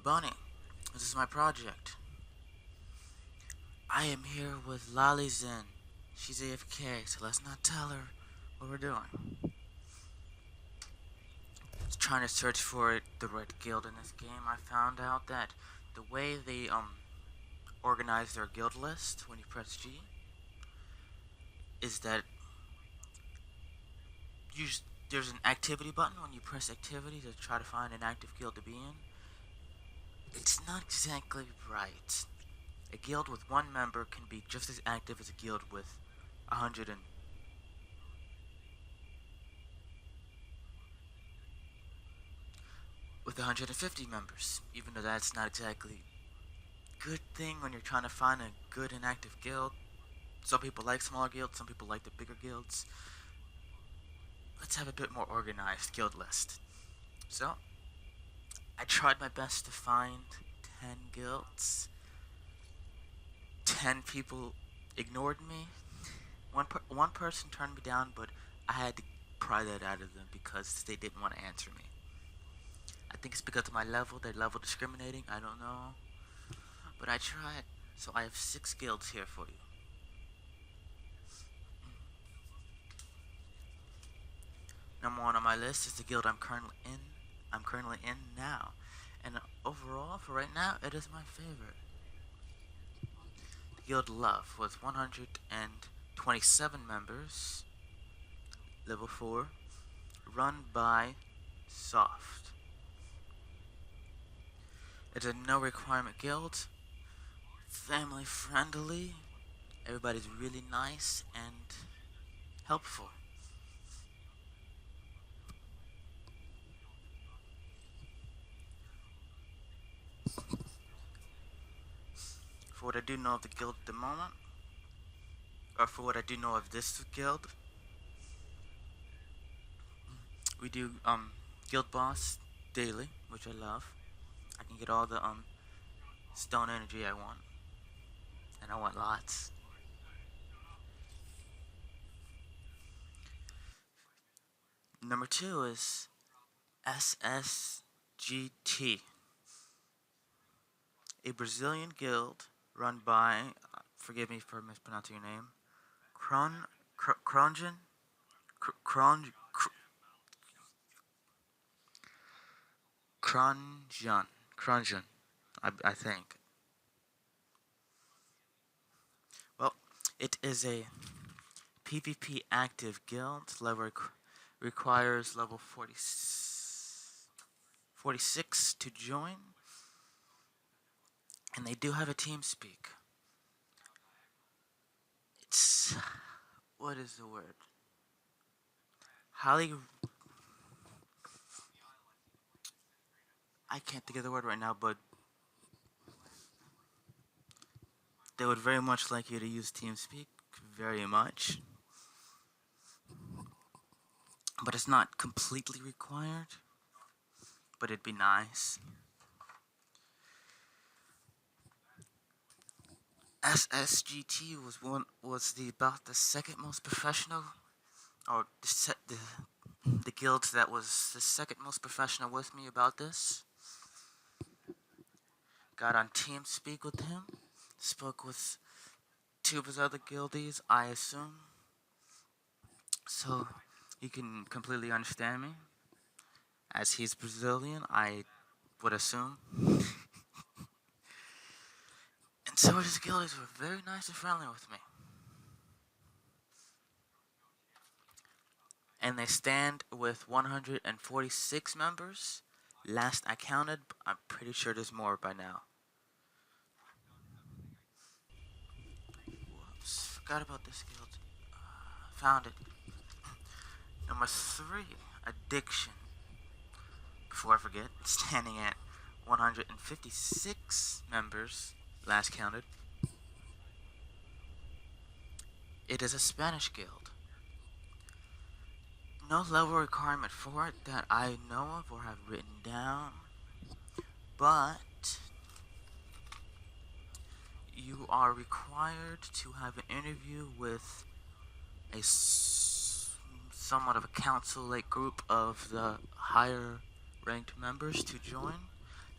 Bunny, this is my project. I am here with Lolly Zen. She's AFK, so let's not tell her what we're doing. Just trying to search for the right guild in this game. I found out that the way they organize their guild list when you press G is that there's an activity button when you press activity to try to find an active guild to be in. It's not exactly right. A guild with one member can be just as active as a guild with 100 and with 150 members, even though that's not exactly a good thing when you're trying to find a good and active guild. Some people like smaller guilds, some people like the bigger guilds. Let's have a bit more organized guild list. So, I tried my best to find 10 guilds. 10 people ignored me. One person turned me down, but I had to pry that out of them because they didn't want to answer me. I think it's because of my level. They're level discriminating. I don't know. But I tried. So I have 6 guilds here for you. Number 1 on my list is the guild I'm currently in now. And overall, for right now, it is my favorite. The guild Love with 127 members. Level 4. Run by Soft. It's a no requirement guild. Family friendly. Everybody's really nice and helpful. For what I do know of the guild at the moment, or for what I do know of this guild, we do guild boss daily, which I love. I can get all the stone energy I want, and I want lots. Number 2 is SSGT, a Brazilian guild run by, forgive me for mispronouncing your name, Kronjan, Kronjan, I think. Well, it is a PvP active guild. Level requires level 46 to join. And they do have a TeamSpeak. It's, what is the word? Highly, I can't think of the word right now, but they would very much like you to use TeamSpeak, very much. But it's not completely required, but it'd be nice. SSGT was about the second most professional, or the guild that was the second most professional with me about this. Got on TeamSpeak with him, spoke with 2 of his other guildies, I assume, so he can completely understand me. As he's Brazilian, I would assume. And so his guildies were very nice and friendly with me. And they stand with 146 members. Last I counted, I'm pretty sure there's more by now. Whoops, forgot about this guild. Found it. Number 3, Addiction. Before I forget, standing at 156 members, last counted. It is a Spanish guild. No level requirement for it that I know of or have written down, but you are required to have an interview with a somewhat of a council-like group of the higher ranked members to join.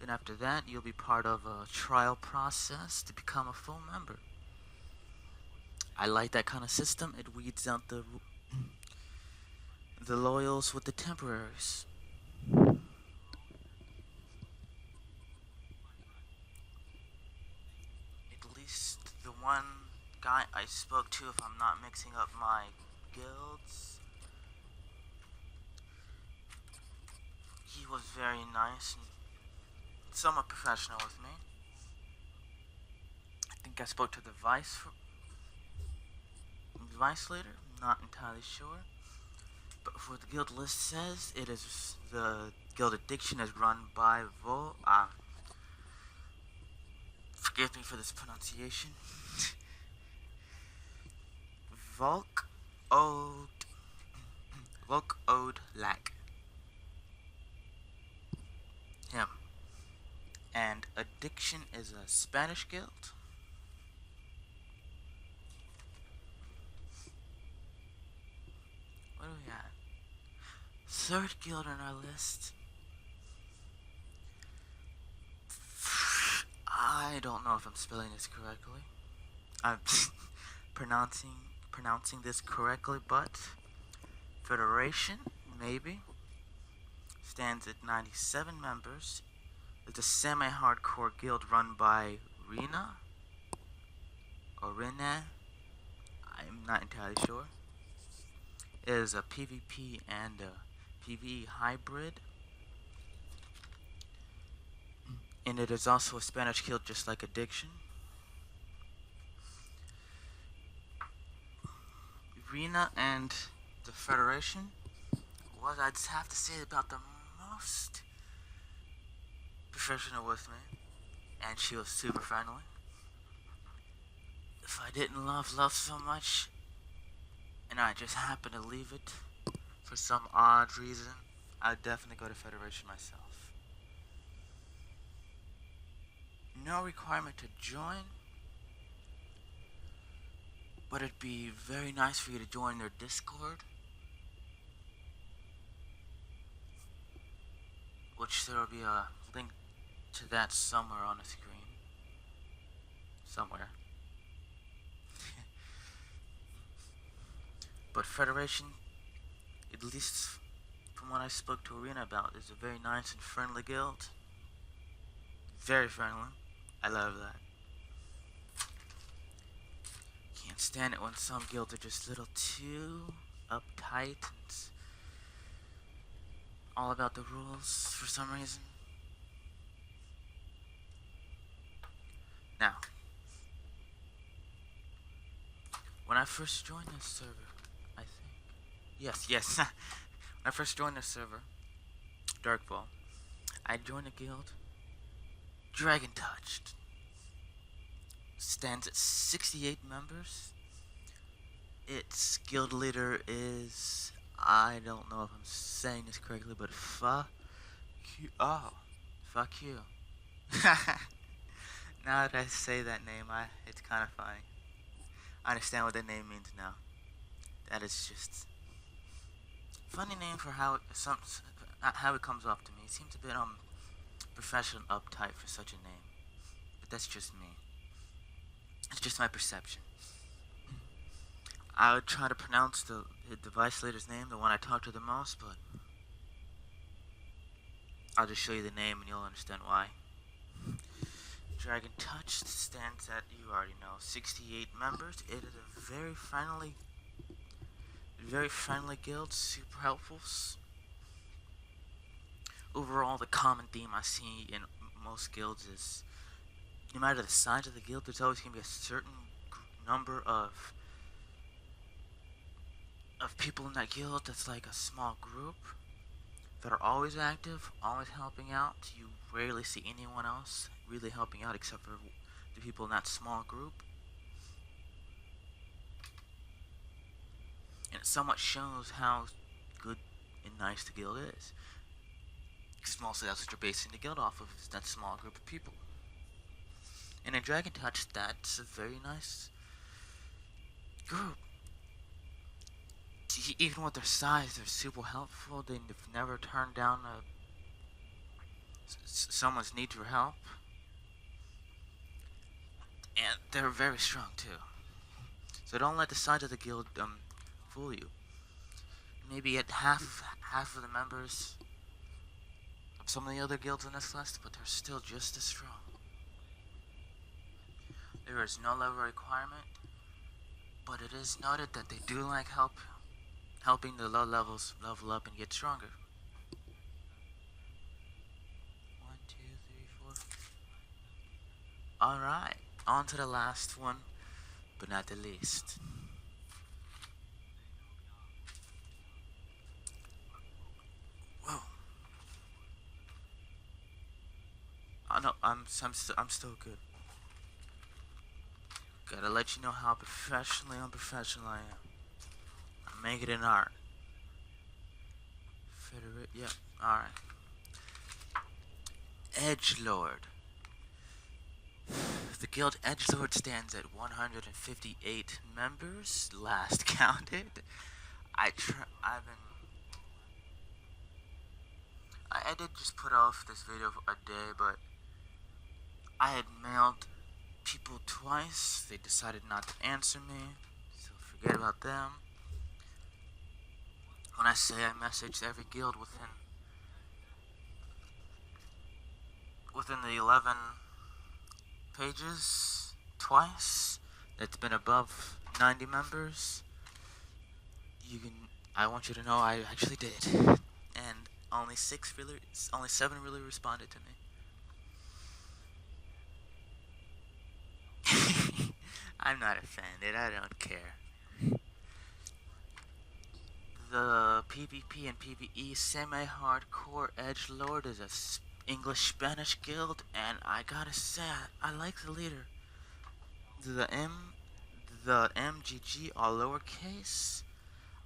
Then after that, you'll be part of a trial process to become a full member. I like that kind of system. It weeds out the loyals with the temporaries. At least the one guy I spoke to, if I'm not mixing up my guilds, he was very nice and somewhat professional with me. I think I spoke to the vice leader, not entirely sure. But what the guild list says, it is the guild addiction is run by forgive me for this pronunciation. Volk Ode Lack. Him. And addiction is a Spanish guild. What do we got? Third guild on our list. I don't know if I'm spelling this correctly. I'm pronouncing this correctly, but Federation, maybe, stands at 97 members. It's a semi-hardcore guild run by Rena. I'm not entirely sure. It is a PvP and a PvE hybrid. And it is also a Spanish guild just like Addiction. Rena and the Federation, what I'd have to say about the most professional with me, and she was super friendly. If I didn't love so much, and I just happened to leave it for some odd reason, I'd definitely go to Federation myself. No requirement to join, but it'd be very nice for you to join their Discord, which there will be a link to that somewhere on the screen. Somewhere. But Federation, at least from what I spoke to Arena about, is a very nice and friendly guild. Very friendly. I love that. Can't stand it when some guilds are just a little too uptight and all about the rules for some reason. Now, when I first joined this server, I think, yes, when I first joined this server, Darkfall, I joined a guild, Dragon Touched. Stands at 68 members. Its guild leader is, I don't know if I'm saying this correctly, but fuck you. Now that I say that name, it's kind of funny. I understand what that name means now. That is just funny name for how it comes off to me. It seems a bit professional and uptight for such a name, but that's just me. It's just my perception. I would try to pronounce the vice leader's name, the one I talk to the most, but I'll just show you the name and you'll understand why. Dragon Touched stands at, you already know, 68 members. It is a very friendly guild, super helpful. Overall, the common theme I see in most guilds is, no matter the size of the guild, there's always going to be a certain number of people in that guild that's like a small group that are always active, always helping out. You rarely see anyone else really helping out except for the people in that small group. And it somewhat shows how good and nice the guild is. Because mostly that's what you're basing the guild off of, is that small group of people. And in Dragon Touch, that's a very nice group. Even with their size, they're super helpful. They've never turned down someone's need for help, and they're very strong too. So don't let the size of the guild fool you. Maybe at half of the members of some of the other guilds in this list, but they're still just as strong. There is no level requirement, but it is noted that they do like helping the low levels level up and get stronger. 1, 2, 3, 4. Alright, on to the last one, but not the least. Whoa. Oh no, I'm still good. Gotta let you know how professionally unprofessional I am. I'm making it art. Federate, yep, alright. Edgelord. The guild Edgelord stands at 158 members, last counted. I did just put off this video for a day, but I had mailed people twice. They decided not to answer me, so forget about them. When I say I messaged every guild within the 11 pages twice, that's been above 90 members, I want you to know I actually did, and only 7 really responded to me. I'm not offended, I don't care. The PvP and PvE semi-hardcore edgelord is a English-Spanish guild, and I gotta say, I like the leader. The MGG are lowercase.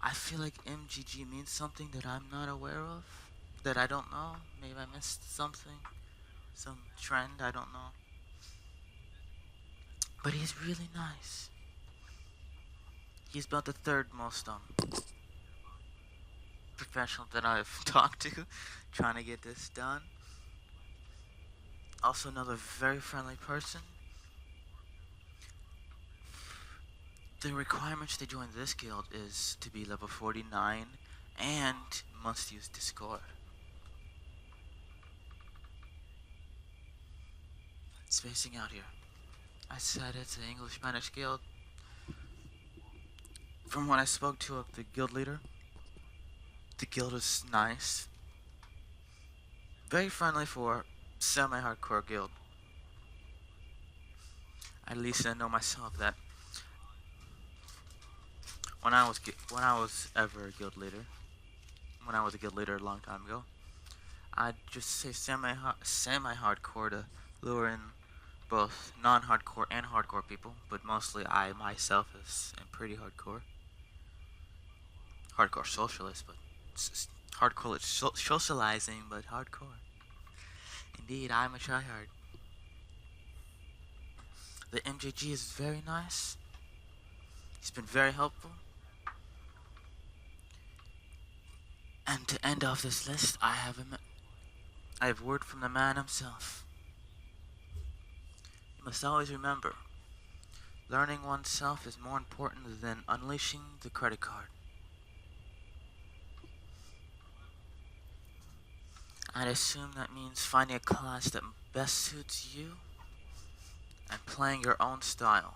I feel like MGG means something that I'm not aware of, that I don't know. Maybe I missed something, some trend, I don't know. But he's really nice. He's about the third most professional that I've talked to trying to get this done. Also another very friendly person. The requirements to join this guild is to be level 49 and must use Discord. Spacing out here. I said it's an English-Spanish guild. From what I spoke to the guild leader, the guild is nice. Very friendly for semi-hardcore guild. At least I know myself that when I was ever a guild leader, when I was a guild leader a long time ago, I'd just say semi-hardcore to lure in both non-hardcore and hardcore people, but mostly I myself am pretty hardcore. Hardcore socialist, but hardcore socializing, but hardcore. Indeed, I'm a tryhard. The MJG is very nice. He's been very helpful. And to end off this list, I have word from the man himself. You must always remember, learning oneself is more important than unleashing the credit card. I'd assume that means finding a class that best suits you and playing your own style.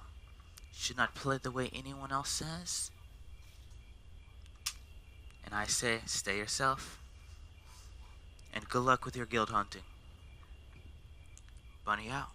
You should not play the way anyone else says. And I say, stay yourself. And good luck with your guild hunting. Bunny out.